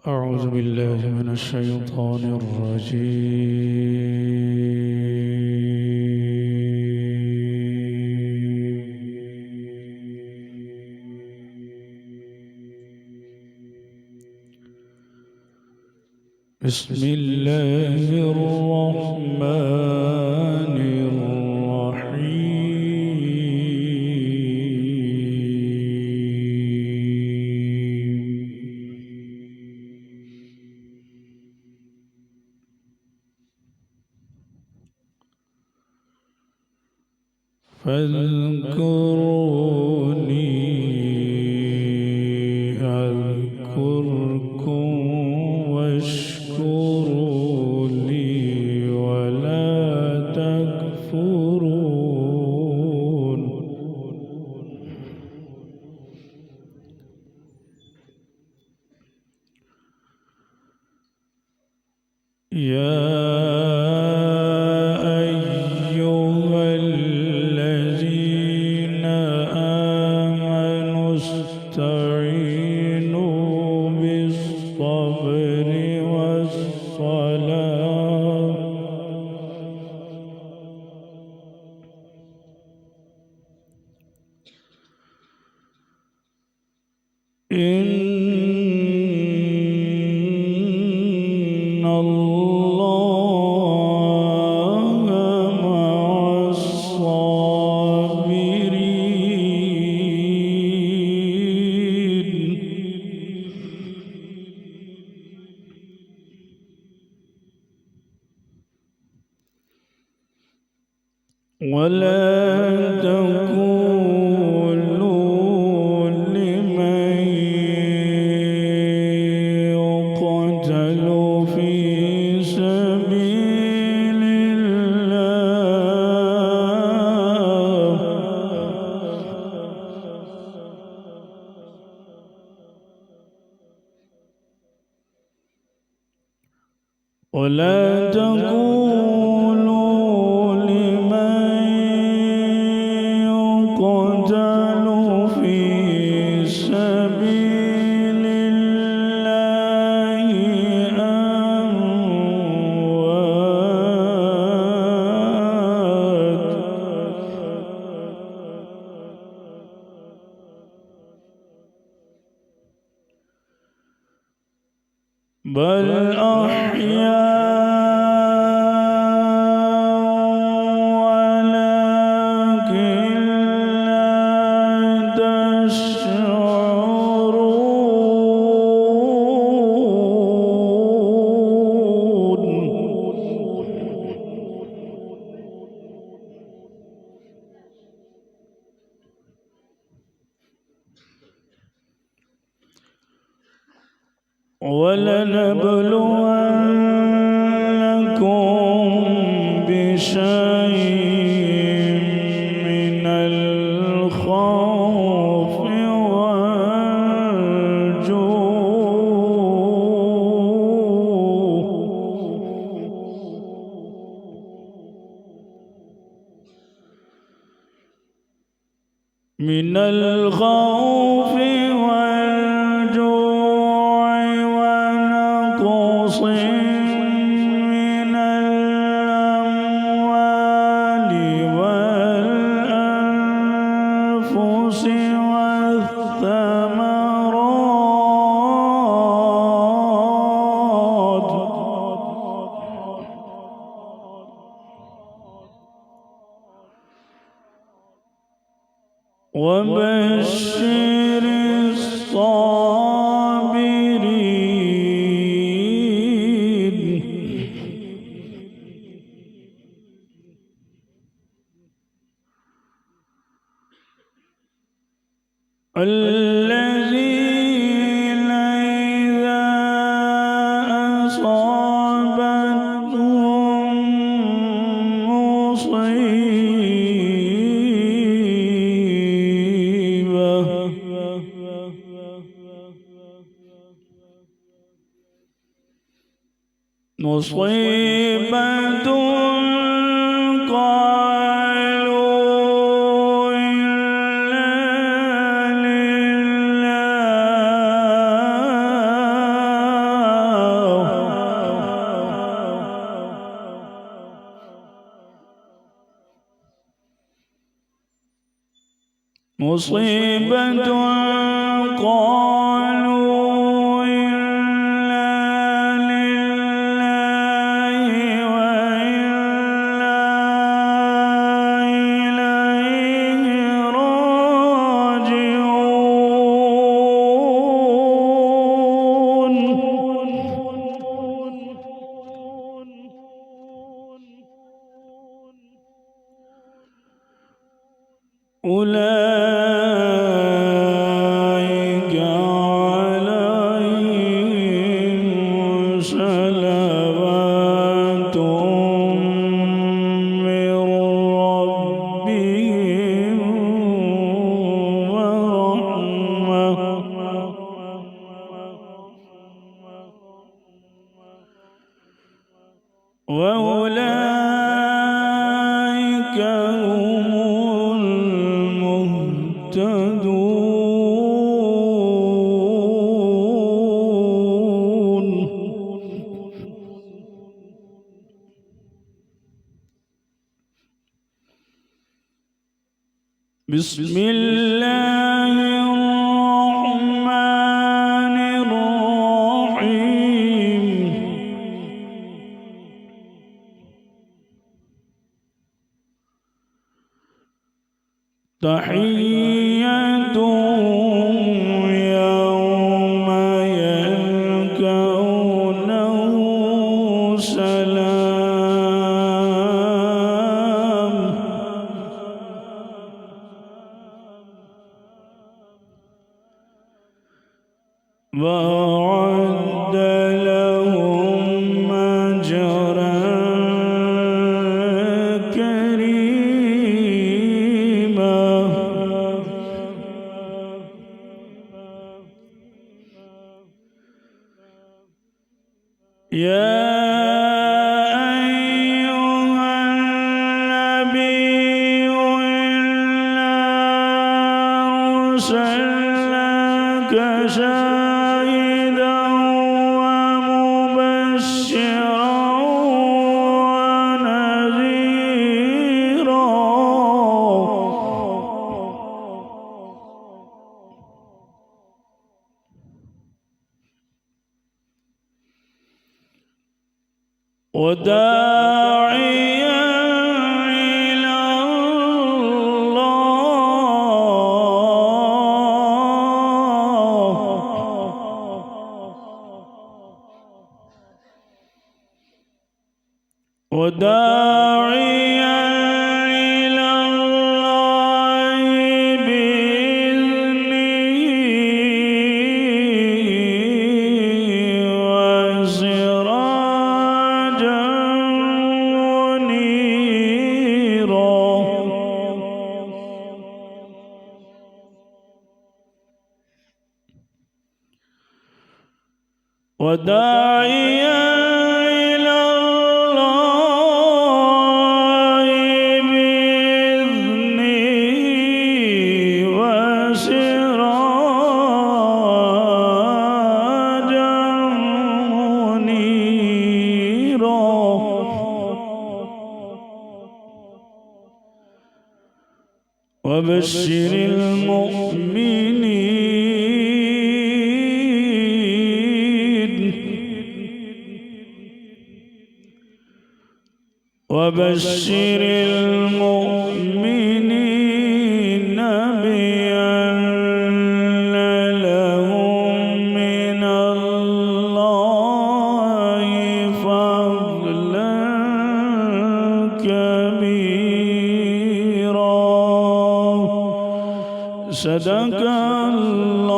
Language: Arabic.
أعوذ بالله من الشيطان الرجيم. بسم الله الرحمن الرحيم. فاذكروني أذكركم واشكروا لي ولا تكفرون. يا أيها الذين آمنوا استعينوا بالصبر والصلاة إن الله مع الصابرين. ولا تقولوا لمن يقتل في سبيل الله ولا تقولوا لمن يقتل في سبيل الله أموات بل أحياء ولكن لا تشعرون. ولنبلونكم بشيء من الخوف والجوع ونقص من الأموال والأنفس والثمرات وبشر الصابرين. الذين إذا أصابتهم مصيبة قالوا إنا لله مصيبة قالوا إنا لله وإنا إليه راجعون. أولئك عليهم صلوات من ربهم ورحمة وأولئك هم المهتدون. بسم الله الرحمن الرحيم. تحيتهم يوم يلقونه سلام. وأعد لهم أجرا كريما. يا أيها النبي إنا أرسلناك شاهدا ومبشرا ونذيرا. وداعيا إلى الله وداعيا إلى الله بإذنه وسراجا منيرا. وداعيا إلى الله بإذنه وسراجا منيرا. وبشر المؤمنين وبشر المؤمنين بأن لهم من الله فضلا كبيرا. صدق الله